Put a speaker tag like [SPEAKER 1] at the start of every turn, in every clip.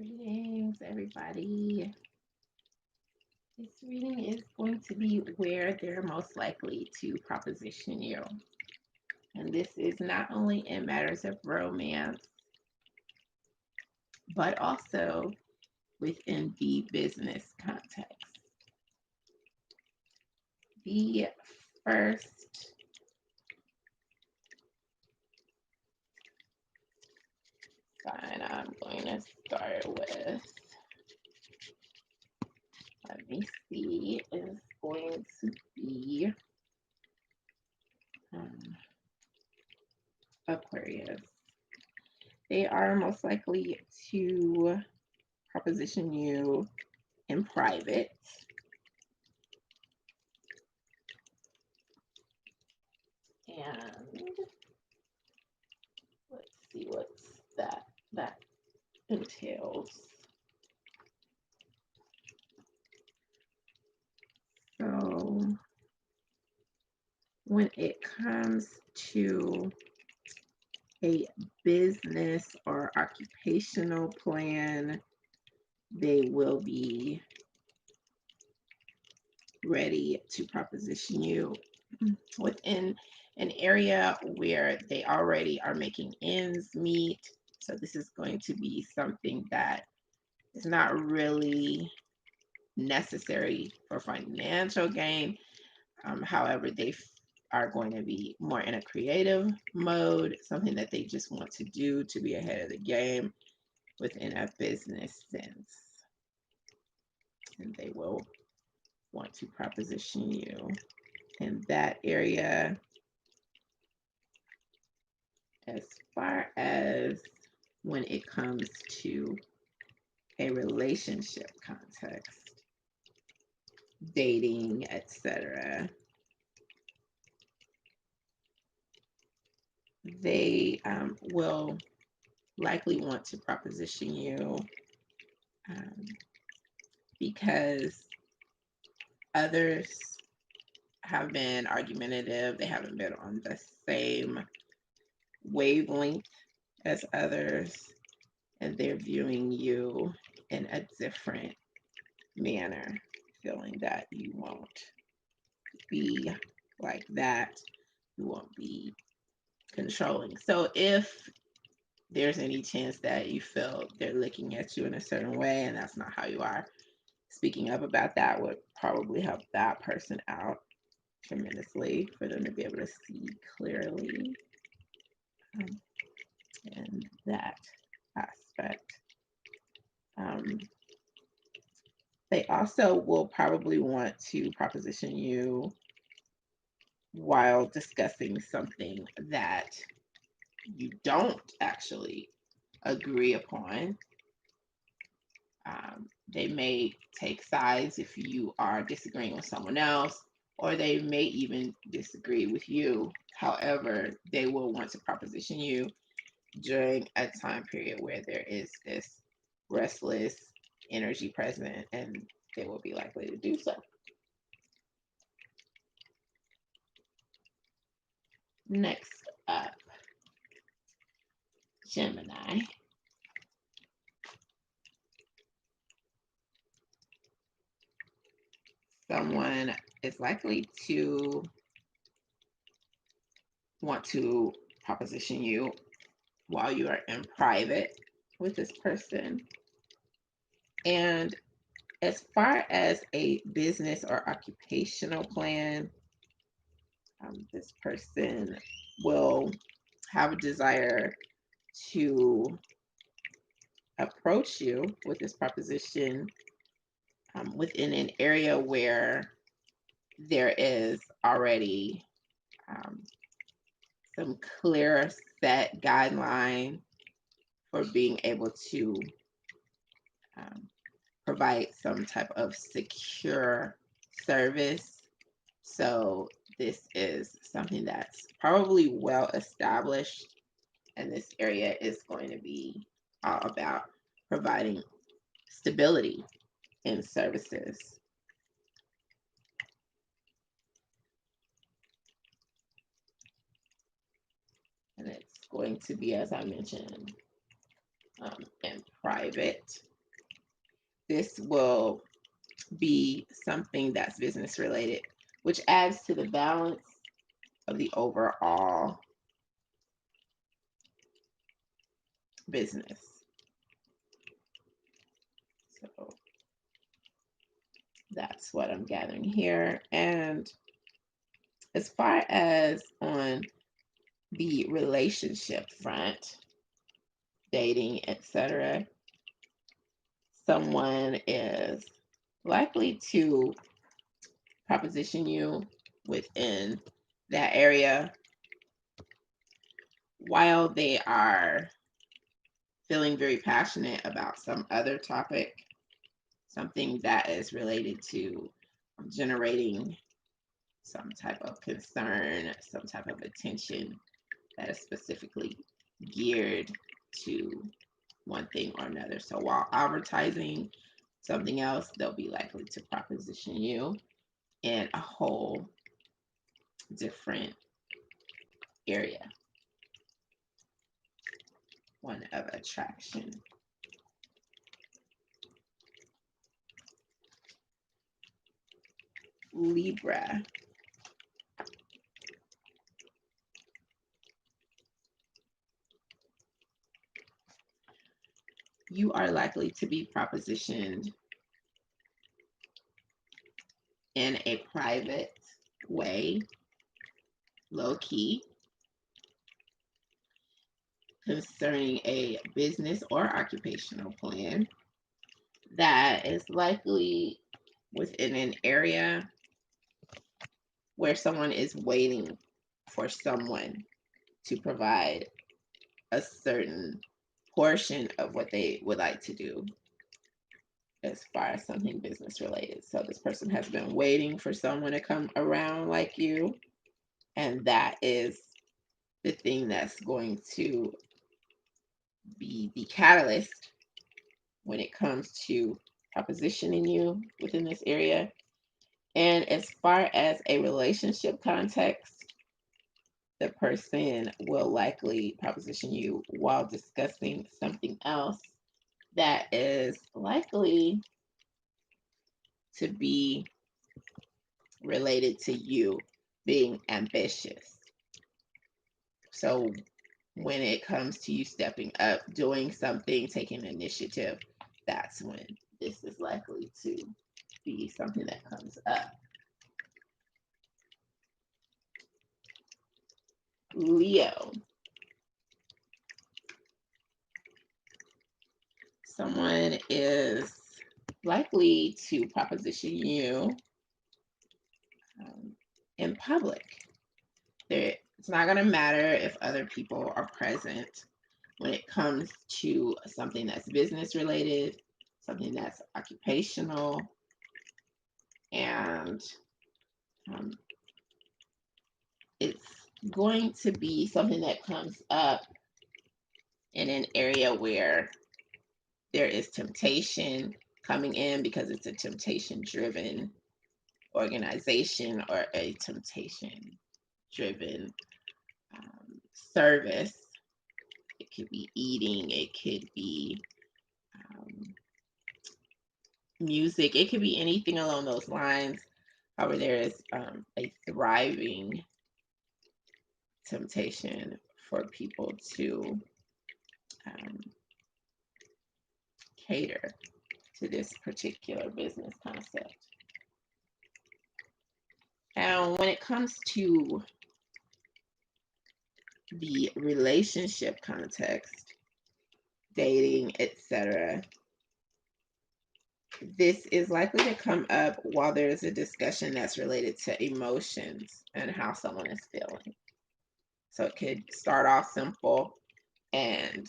[SPEAKER 1] Greetings, everybody. This reading is going to be where they're most likely to proposition you. And this is not only in matters of romance, but also within the business context. The first sign I'm going to start with, let me see, is going to be Aquarius. They are most likely to proposition you in private. And let's see what's that entails. So when it comes to a business or occupational plan, they will be ready to proposition you within an area where they already are making ends meet. So this is going to be something that is not really necessary for financial gain. However, they are going to be more in a creative mode, something that they just want to do to be ahead of the game within a business sense. And they will want to proposition you in that area. As far as when it comes to a relationship context, dating, etc., they will likely want to proposition you because others have been argumentative. They haven't been on the same wavelength as others, and they're viewing you in a different manner, feeling that you won't be like that, you won't be controlling. So if there's any chance that you feel they're looking at you in a certain way and that's not how you are, speaking up about that would probably help that person out tremendously for them to be able to see clearly in that aspect. They also will probably want to proposition you while discussing something that you don't actually agree upon. They may take sides if you are disagreeing with someone else, or they may even disagree with you. However, they will want to proposition you during a time period where there is this restless energy present, and they will be likely to do so. Next up, Gemini. Someone is likely to want to proposition you while you are in private with this person. And as far as a business or occupational plan, this person will have a desire to approach you with this proposition within an area where there is already some clear set guideline for being able to provide some type of secure service. So this is something that's probably well established, and this area is going to be all about providing stability in services. And it's going to be, as I mentioned, in private. this will be something that's business related, which adds to the balance of the overall business. So that's what I'm gathering here. And as far as on the relationship front, dating, etc., someone is likely to proposition you within that area while they are feeling very passionate about some other topic, something that is related to generating some type of concern, some type of attention that is specifically geared to one thing or another. So while advertising something else, they'll be likely to proposition you in a whole different area, one of attraction. Libra. You are likely to be propositioned in a private way, low key, concerning a business or occupational plan that is likely within an area where someone is waiting for someone to provide a certain portion of what they would like to do as far as something business related. So this person has been waiting for someone to come around like you, and that is the thing that's going to be the catalyst when it comes to propositioning you within this area. And as far as a relationship context, the person will likely proposition you while discussing something else that is likely to be related to you being ambitious. So when it comes to you stepping up, doing something, taking initiative, that's when this is likely to be something that comes up. Leo. Someone is likely to proposition you in public. It's not going to matter if other people are present when it comes to something that's business related, something that's occupational, and it's going to be something that comes up in an area where there is temptation coming in because it's a temptation driven organization or a temptation driven service. It could be eating, it could be music, it could be anything along those lines. However, there is a thriving temptation for people to cater to this particular business concept. And when it comes to the relationship context, dating, etc., this is likely to come up while there's a discussion that's related to emotions and how someone is feeling. So it could start off simple and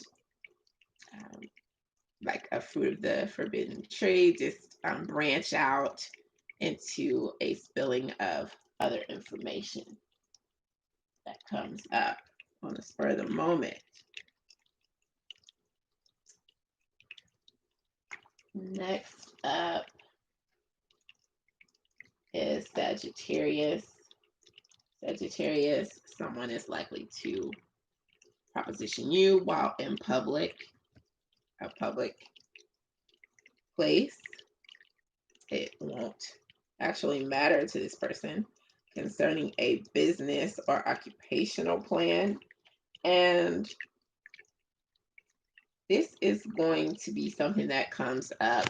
[SPEAKER 1] like a fruit of the forbidden tree, just branch out into a spilling of other information that comes up on the spur of the moment. Next up is Sagittarius. Sagittarius, someone is likely to proposition you while in public, a public place, won't actually matter to this person concerning a business or occupational plan. And this is going to be something that comes up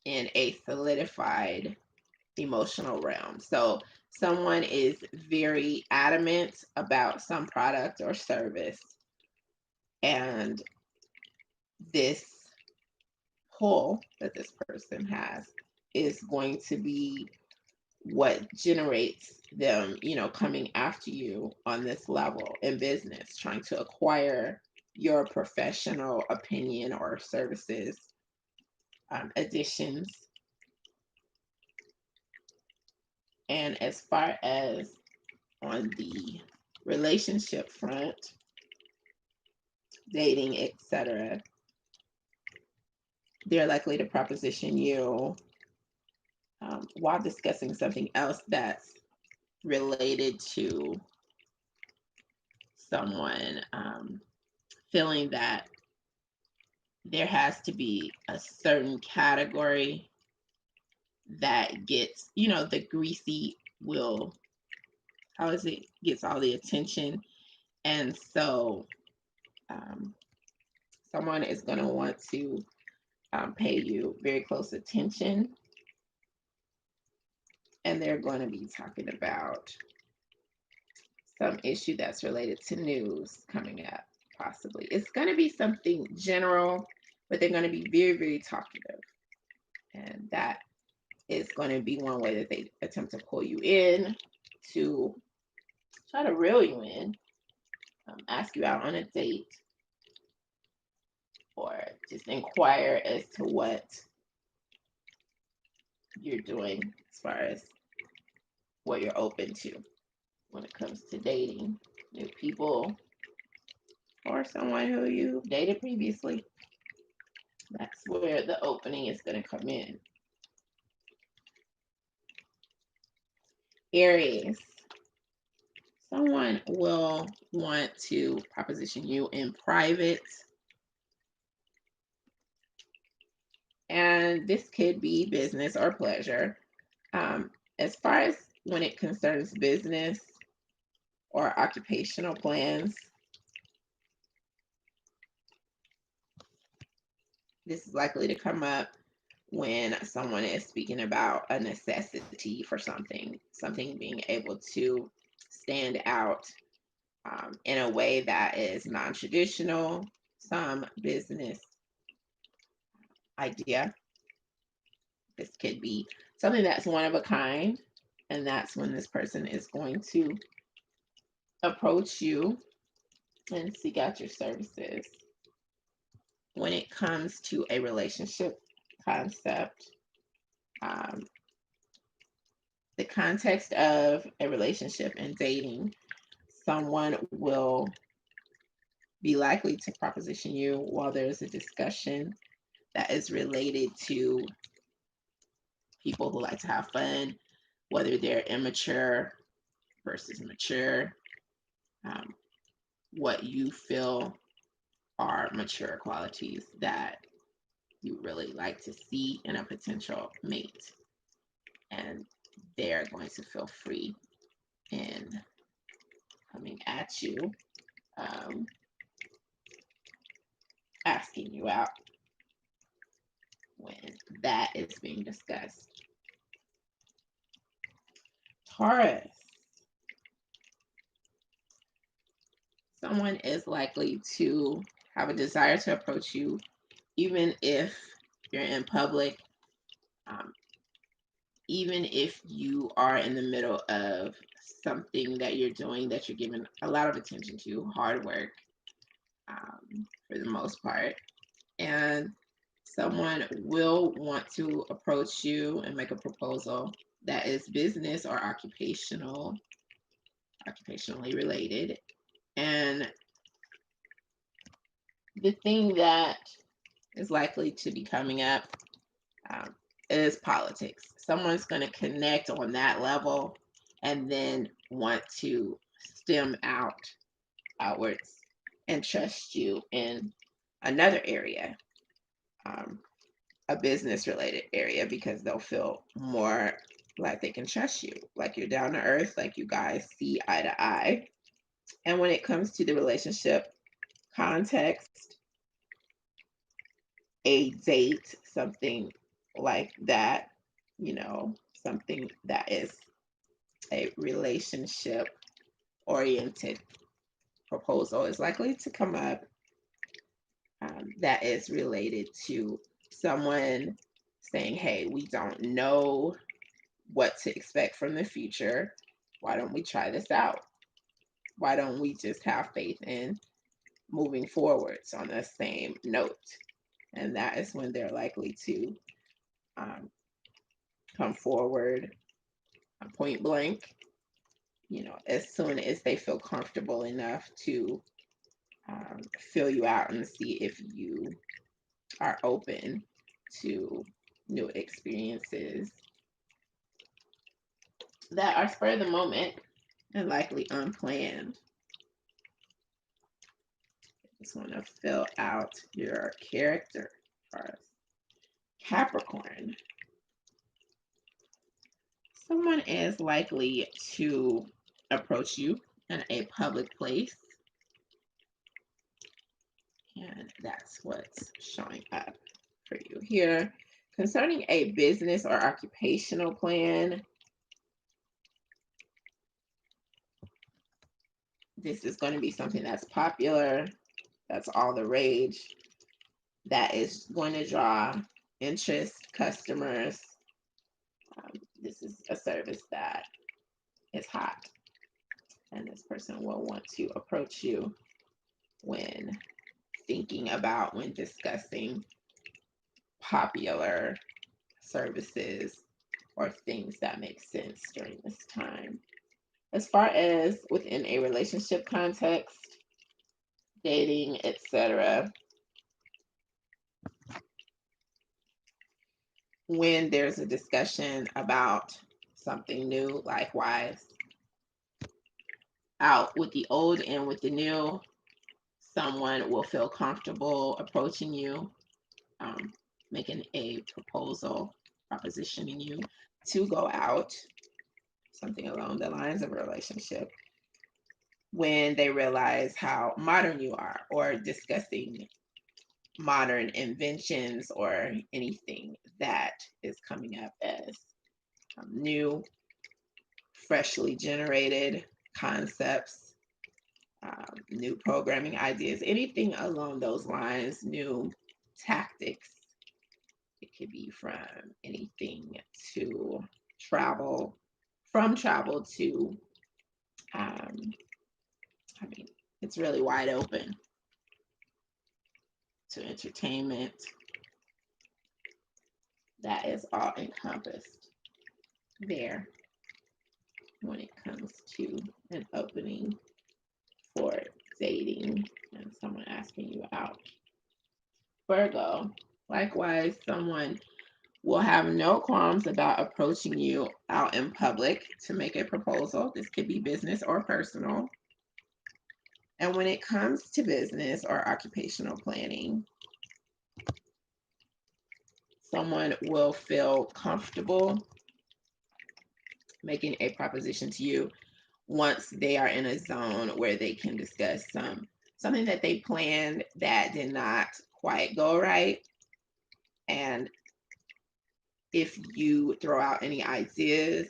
[SPEAKER 1] in a solidified emotional realm. So someone is very adamant about some product or service, and this pull that this person has is going to be what generates them, coming after you on this level in business, trying to acquire your professional opinion or services, additions. And as far as on the relationship front, dating, etc., they're likely to proposition you while discussing something else that's related to someone feeling that there has to be a certain category that gets, the greasy will, how is it, gets all the attention. And so um, someone is going to want to pay you very close attention. And they're going to be talking about some issue that's related to news coming up, possibly. It's going to be something general, but they're going to be very, very talkative. And that is going to be one way that they attempt to pull you in, to try to reel you in, ask you out on a date, or just inquire as to what you're doing as far as what you're open to when it comes to dating new people or someone who you dated previously. That's where the opening is going to come in. Aries. Someone will want to proposition you in private. And this could be business or pleasure. As far as when it concerns business or occupational plans, this is likely to come up when someone is speaking about a necessity for something being able to stand out in a way that is non-traditional, some business idea. This could be something that's one of a kind, and that's when this person is going to approach you and seek out your services. When it comes to a relationship concept, the context of a relationship and dating, someone will be likely to proposition you while there's a discussion that is related to people who like to have fun, whether they're immature versus mature, what you feel are mature qualities that you really like to see in a potential mate. And they're going to feel free in coming at you, asking you out when that is being discussed. Taurus. Someone is likely to have a desire to approach you, even if you're in public, even if you are in the middle of something that you're doing that you're giving a lot of attention to, hard work for the most part. And someone will want to approach you and make a proposal that is business or occupationally related. And the thing that is likely to be coming up is politics. Someone's going to connect on that level and then want to stem outwards and trust you in another area. a business related area because they'll feel more like they can trust you, like you're down to earth, like you guys see eye to eye. And when it comes to the relationship context, a date, something like that, something that is a relationship oriented proposal is likely to come up, that is related to someone saying, hey, we don't know what to expect from the future. Why don't we try this out? Why don't we just have faith in moving forwards on the same note? And that is when they're likely to come forward point blank, as soon as they feel comfortable enough to fill you out and see if you are open to new experiences that are spur of the moment and likely unplanned. Just want to fill out your character first. Capricorn. Someone is likely to approach you in a public place, and that's what's showing up for you here. Concerning a business or occupational plan, this is going to be something that's popular, that's all the rage, that is going to draw interest, customers. This is a service that is hot, and this person will want to approach you when when discussing popular services or things that make sense during this time. As far as within a relationship context, dating, etc., when there's a discussion about something new, likewise, out with the old and with the new, someone will feel comfortable approaching you, making a proposal, propositioning you to go out, something along the lines of a relationship, when they realize how modern you are, or discussing modern inventions or anything that is coming up as new, freshly generated concepts, new programming ideas, anything along those lines, new tactics. It could be from anything to travel, from travel to, it's really wide open, to entertainment. That is all encompassed there when it comes to an opening for dating and someone asking you out. Virgo, likewise, someone will have no qualms about approaching you out in public to make a proposal. This could be business or personal. And when it comes to business or occupational planning, someone will feel comfortable making a proposition to you once they are in a zone where they can discuss something that they planned that did not quite go right. And if you throw out any ideas,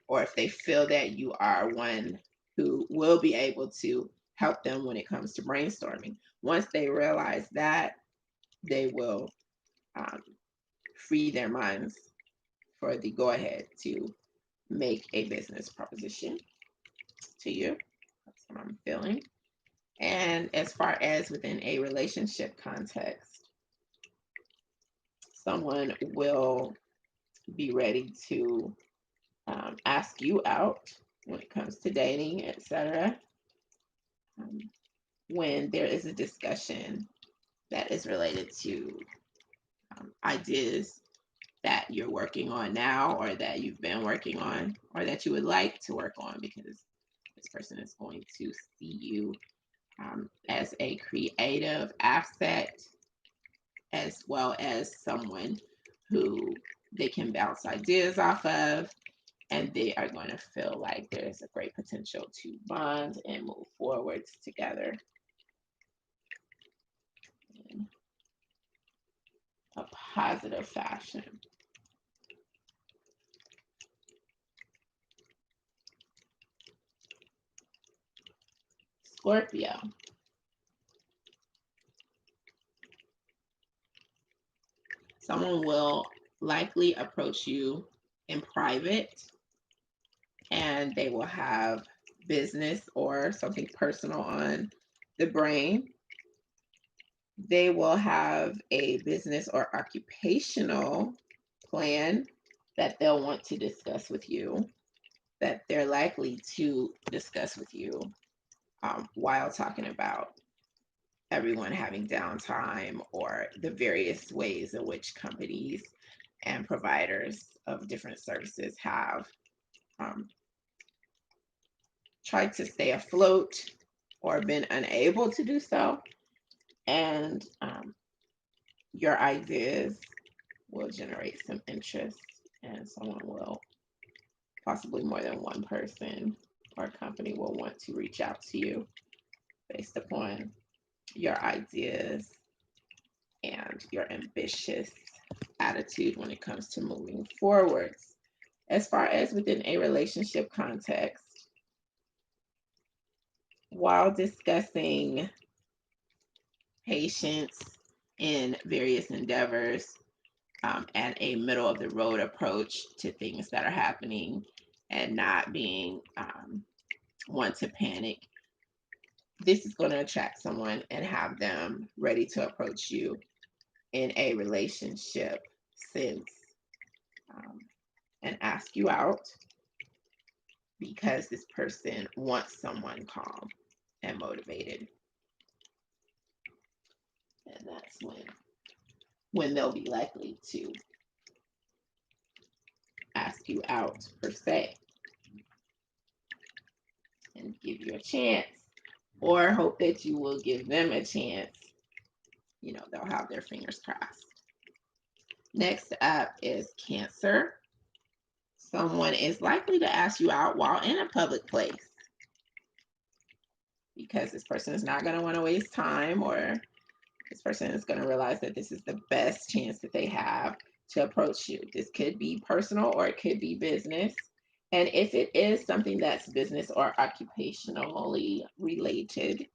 [SPEAKER 1] or if they feel that you are one who will be able to help them when it comes to brainstorming, once they realize that, they will free their minds for the go ahead to make a business proposition to you. That's what I'm feeling. And as far as within a relationship context, someone will be ready to ask you out when it comes to dating, etc. When there is a discussion that is related to ideas that you're working on now, or that you've been working on, or that you would like to work on, because this person is going to see you as a creative asset as well as someone who they can bounce ideas off of, and they are going to feel like there's a great potential to bond and move forwards together in a positive fashion. Scorpio. Someone will likely approach you in private, and they will have business or something personal on the brain. They will have a business or occupational plan that they'll want to discuss with you, that they're likely to discuss with you while talking about everyone having downtime or the various ways in which companies and providers of different services have um, tried to stay afloat or been unable to do so. And your ideas will generate some interest, and someone will, possibly more than one person or company, will want to reach out to you based upon your ideas and your ambitious attitude when it comes to moving forwards. As far as within a relationship context, while discussing patience in various endeavors and a middle of the road approach to things that are happening, and not being one to panic, this is going to attract someone and have them ready to approach you in a relationship sense um, and ask you out, because this person wants someone calm and motivated. And that's when they'll be likely to ask you out per se and give you a chance, or hope that you will give them a chance. You know, they'll have their fingers crossed. Next up is Cancer. Someone is likely to ask you out while in a public place, because this person is not going to want to waste time, or this person is going to realize that this is the best chance that they have to approach you. This could be personal or it could be business. And if it is something that's business or occupationally related,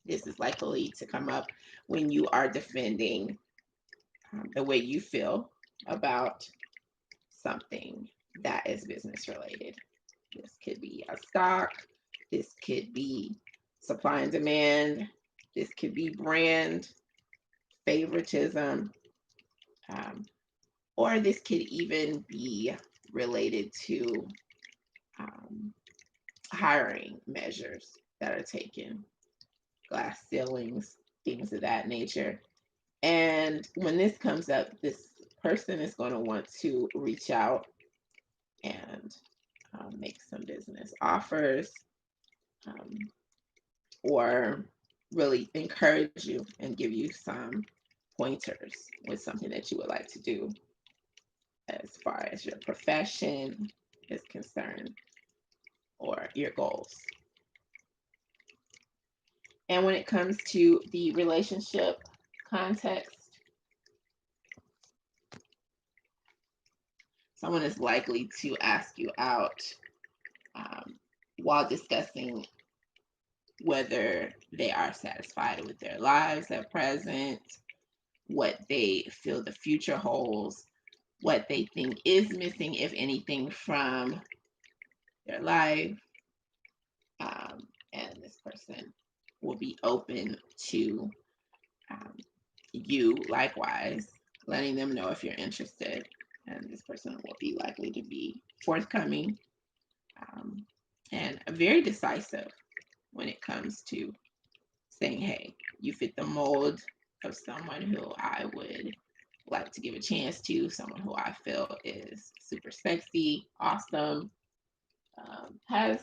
[SPEAKER 1] this is likely to come up when you are defending the way you feel about something that is business related. This could be a stock, this could be supply and demand, this could be brand favoritism, or this could even be related to hiring measures that are taken, glass ceilings, things of that nature. And when this comes up, this person is going to want to reach out and make some business offers, or really encourage you and give you some pointers with something that you would like to do as far as your profession is concerned or your goals. And when it comes to the relationship context, someone is likely to ask you out while discussing whether they are satisfied with their lives at present, what they feel the future holds, what they think is missing, if anything, from their life. And this person will be open to you likewise, letting them know if you're interested. And this person will be likely to be forthcoming and very decisive when it comes to saying, hey, you fit the mold of someone who I would like to give a chance to, someone who I feel is super sexy, awesome, has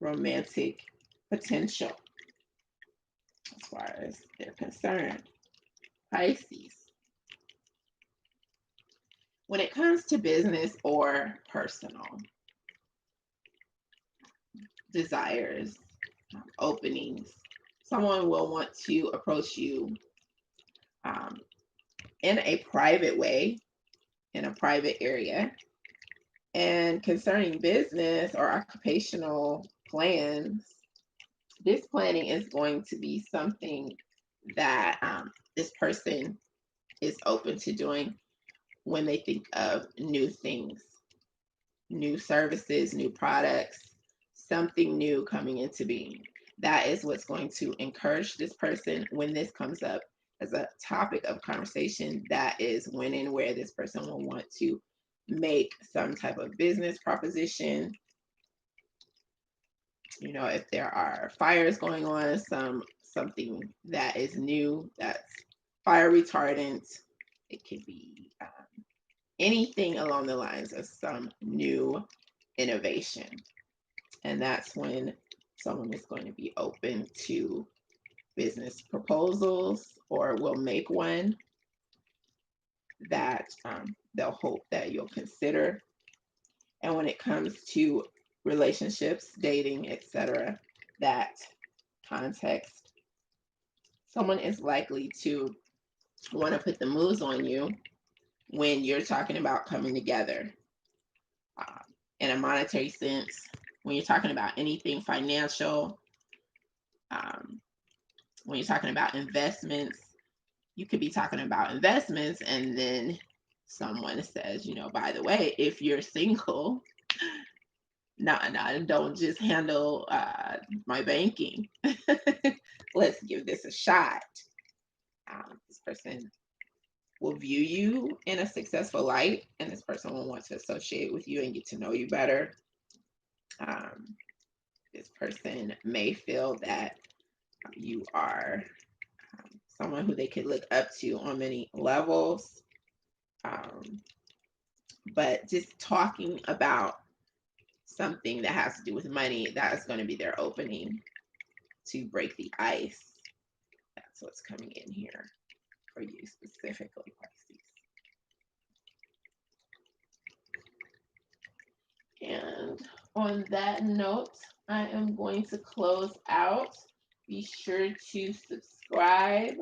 [SPEAKER 1] romantic potential. as far as they're concerned. Pisces. When it comes to business or personal desires, openings, someone will want to approach you um, in a private way, in a private area. And concerning business or occupational plans, this planning is going to be something that this person is open to doing when they think of new things, new services, new products, something new coming into being. That is what's going to encourage this person when this comes up as a topic of conversation. That is when and where this person will want to make some type of business proposition. You know, if there are fires going on, something that is new, that's fire retardant. It could be anything along the lines of some new innovation. And that's when someone is going to be open to business proposals or will make one that they'll hope that you'll consider. And when it comes to relationships, dating, etc., that context, someone is likely to want to put the moves on you when you're talking about coming together in a monetary sense, when you're talking about anything financial, when you're talking about investments. You could be talking about investments and then someone says, you know, by the way, if you're single, no, don't just handle my banking. Let's give this a shot. This person will view you in a successful light, and this person will want to associate with you and get to know you better. This person may feel that you are someone who they could look up to on many levels. But just talking about something that has to do with money, that is going to be their opening to break the ice. That's what's coming in here for you specifically, Pisces. And on that note, I am going to close out. Be sure to subscribe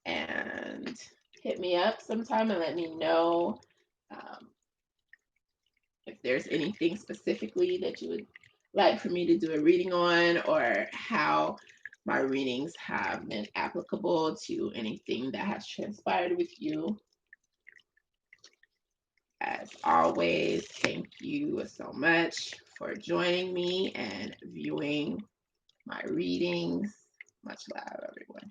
[SPEAKER 1] and hit me up sometime and let me know if there's anything specifically that you would like for me to do a reading on, or how my readings have been applicable to anything that has transpired with you. As always, thank you so much for joining me and viewing my readings. Much love, everyone.